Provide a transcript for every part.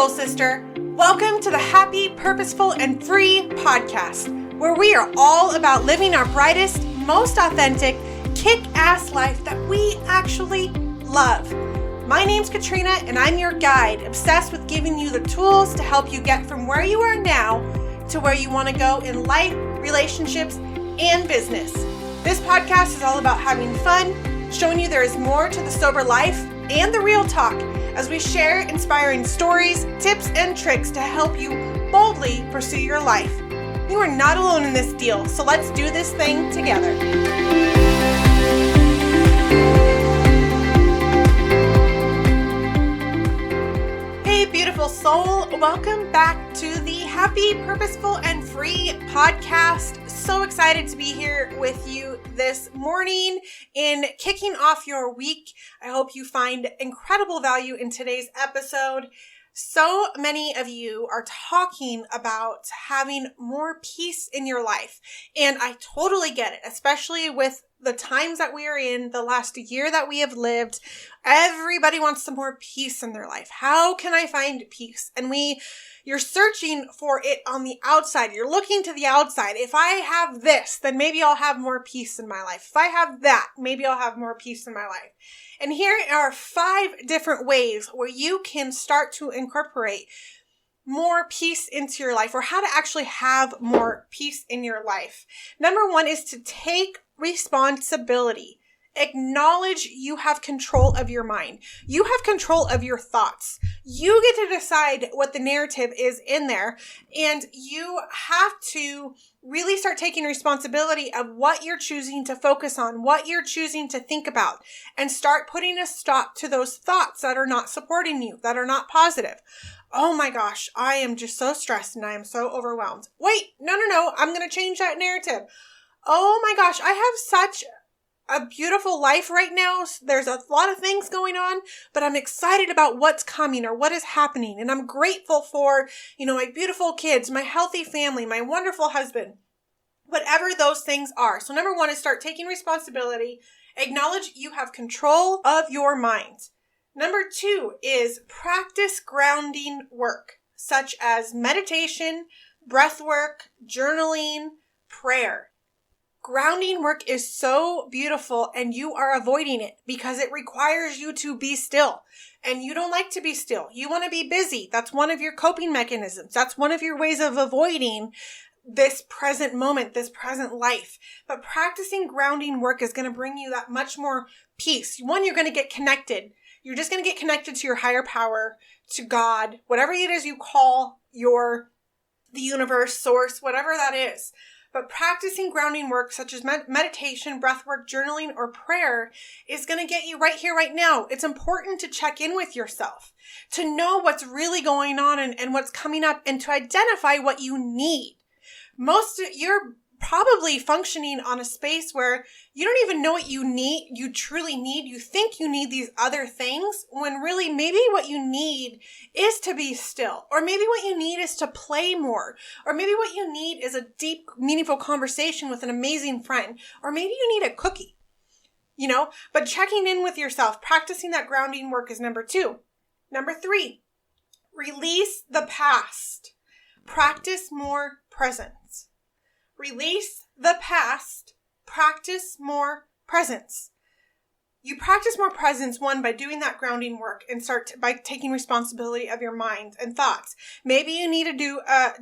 soul sister. Welcome to the Happy, Purposeful, and Free podcast, where we are all about living our brightest, most authentic, kick-ass life that we actually love. My name's Katrina, and I'm your guide, obsessed with giving you the tools to help you get from where you are now to where you want to go in life, relationships, and business. This podcast is all about having fun, showing you there is more to the sober life and the real talk as we share inspiring stories, tips, and tricks to help you boldly pursue your life. You are not alone in this deal, so let's do this thing together. Hey, beautiful soul. Welcome back to the Happy, Purposeful, and Free podcast. So excited to be here with you this morning in kicking off your week. I hope you find incredible value in today's episode. So many of you are talking about having more peace in your life, and I totally get it, especially with the times that we are in, the last year that we have lived. Everybody wants some more peace in their life. How can I find peace? And you're searching for it on the outside. You're looking to the outside. If I have this, then maybe I'll have more peace in my life. If I have that, maybe I'll have more peace in my life. And here are 5 different ways where you can start to incorporate more peace into your life, or how to actually have more peace in your life. Number 1 is to take responsibility. Acknowledge you have control of your mind. You have control of your thoughts. You get to decide what the narrative is in there, and you have to really start taking responsibility of what you're choosing to focus on, what you're choosing to think about, and start putting a stop to those thoughts that are not supporting you, that are not positive. Oh my gosh, I am just so stressed and I am so overwhelmed. Wait, no, I'm going to change that narrative. Oh my gosh, I have such a beautiful life right now. There's a lot of things going on, but I'm excited about what's coming or what is happening. And I'm grateful for, my beautiful kids, my healthy family, my wonderful husband, whatever those things are. So number 1 is start taking responsibility. Acknowledge you have control of your mind. Number 2 is practice grounding work, such as meditation, breath work, journaling, prayer. Grounding work is so beautiful, and you are avoiding it because it requires you to be still, and you don't like to be still. You want to be busy. That's one of your coping mechanisms. That's one of your ways of avoiding this present moment, this present life. But practicing grounding work is going to bring you that much more peace. 1, you're going to get connected. You're just going to get connected to your higher power, to God, whatever it is you call the universe, source, whatever that is. But practicing grounding work such as meditation, breathwork, journaling, or prayer is going to get you right here, right now. It's important to check in with yourself, to know what's really going on and what's coming up, and to identify what you need. You're probably functioning on a space where you don't even know what you truly need. You think you need these other things when really maybe what you need is to be still, or maybe what you need is to play more, or maybe what you need is a deep, meaningful conversation with an amazing friend, or maybe you need a cookie, but checking in with yourself, practicing that grounding work is number 2. Number 3, release the past. Practice more presence. Release the past, practice more presence. You practice more presence, 1, by doing that grounding work, and start by taking responsibility of your mind and thoughts. Maybe you need to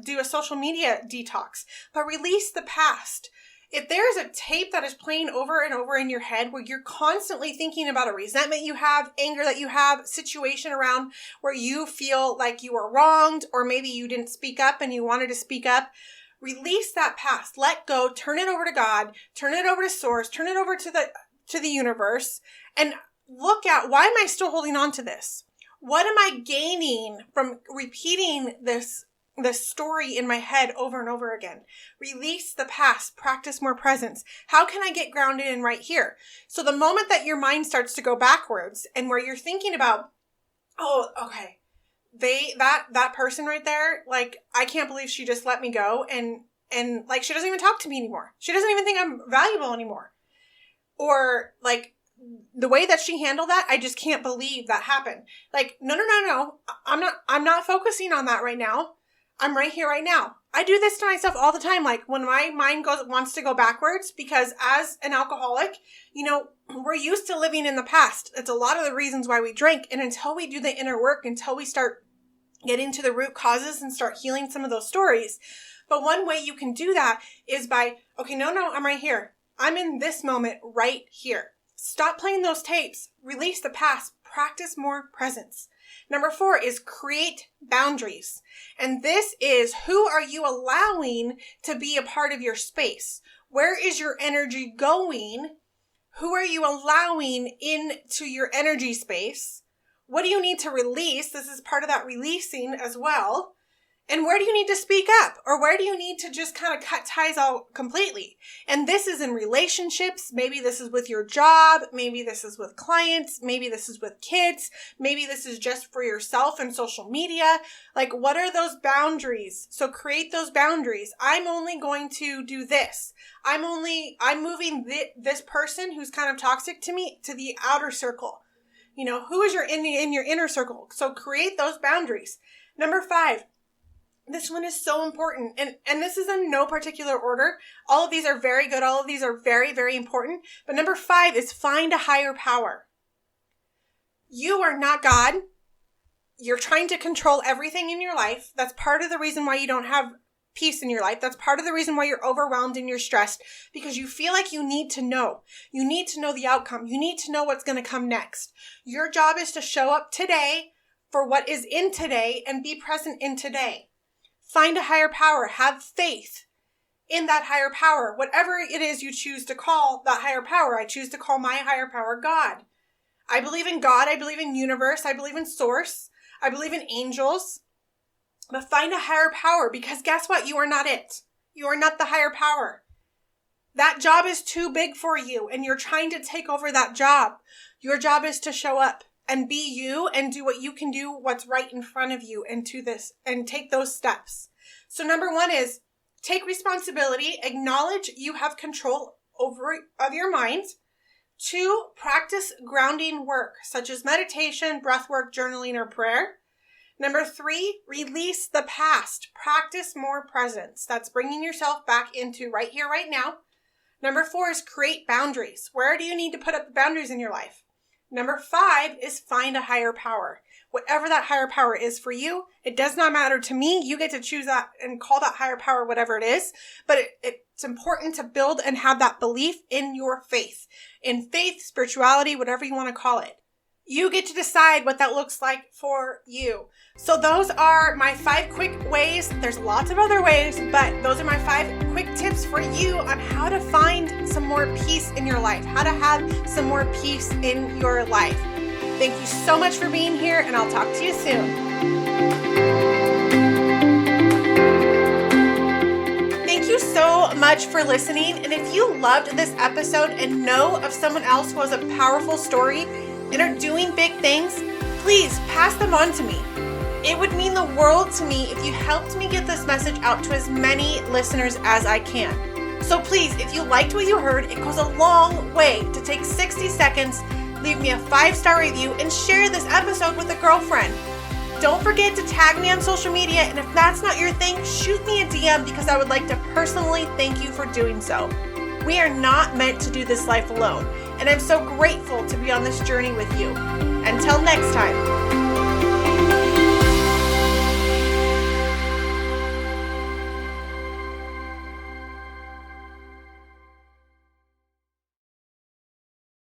do a social media detox, but release the past. If there's a tape that is playing over and over in your head where you're constantly thinking about a resentment you have, anger that you have, situation around where you feel like you were wronged, or maybe you didn't speak up and you wanted to speak up, release that past. Let go. Turn it over to God. Turn it over to Source. Turn it over to the universe. And look at, why am I still holding on to this? What am I gaining from repeating this story in my head over and over again? Release the past. Practice more presence. How can I get grounded in right here? So the moment that your mind starts to go backwards, and where you're thinking about, oh, okay, that person right there, like, I can't believe she just let me go, and like, she doesn't even talk to me anymore. She doesn't even think I'm valuable anymore. Or like, the way that she handled that, I just can't believe that happened. Like, no. I'm not focusing on that right now. I'm right here, right now. I do this to myself all the time. Like when my mind wants to go backwards, because as an alcoholic, we're used to living in the past. It's a lot of the reasons why we drink. And until we do the inner work, until we start getting to the root causes and start healing some of those stories. But one way you can do that is by, okay, no, I'm right here. I'm in this moment right here. Stop playing those tapes. Release the past. Practice more presence. Number 4 is create boundaries. And this is, who are you allowing to be a part of your space? Where is your energy going? Who are you allowing into your energy space? What do you need to release? This is part of that releasing as well. And where do you need to speak up? Or where do you need to just kind of cut ties out completely? And this is in relationships. Maybe this is with your job. Maybe this is with clients. Maybe this is with kids. Maybe this is just for yourself and social media. Like, what are those boundaries? So create those boundaries. I'm only going to do this. I'm moving this person who's kind of toxic to me to the outer circle. Who is in your inner circle? So create those boundaries. Number 5. This one is so important. And this is in no particular order. All of these are very good. All of these are very, very important. But number 5 is find a higher power. You are not God. You're trying to control everything in your life. That's part of the reason why you don't have peace in your life. That's part of the reason why you're overwhelmed and you're stressed, because you feel like you need to know. You need to know the outcome. You need to know what's going to come next. Your job is to show up today for what is in today and be present in today. Find a higher power. Have faith in that higher power. Whatever it is you choose to call that higher power. I choose to call my higher power God. I believe in God. I believe in universe. I believe in source. I believe in angels. But find a higher power, because guess what? You are not it. You are not the higher power. That job is too big for you and you're trying to take over that job. Your job is to show up and be you and do what you can do, what's right in front of you, and to this and take those steps. So number 1 is take responsibility, acknowledge you have control of your mind. 2, practice grounding work such as meditation, breath work, journaling, or prayer. Number 3, release the past. Practice more presence. That's bringing yourself back into right here, right now. Number 4 is create boundaries. Where do you need to put up the boundaries in your life? Number 5 is find a higher power. Whatever that higher power is for you, it does not matter to me. You get to choose that and call that higher power whatever it is. But it's important to build and have that belief in your faith. In faith, spirituality, whatever you want to call it. You get to decide what that looks like for you. So those are my 5 quick ways. There's lots of other ways, but those are my 5 quick tips for you on how to find some more peace in your life, how to have some more peace in your life. Thank you so much for being here, and I'll talk to you soon. Thank you so much for listening. And if you loved this episode and know of someone else who has a powerful story and are doing big things, please pass them on to me. It would mean the world to me if you helped me get this message out to as many listeners as I can. So please, if you liked what you heard, it goes a long way to take 60 seconds, leave me a 5-star review, and share this episode with a girlfriend. Don't forget to tag me on social media, and if that's not your thing, shoot me a DM, because I would like to personally thank you for doing so. We are not meant to do this life alone, and I'm so grateful to be on this journey with you. Until next time.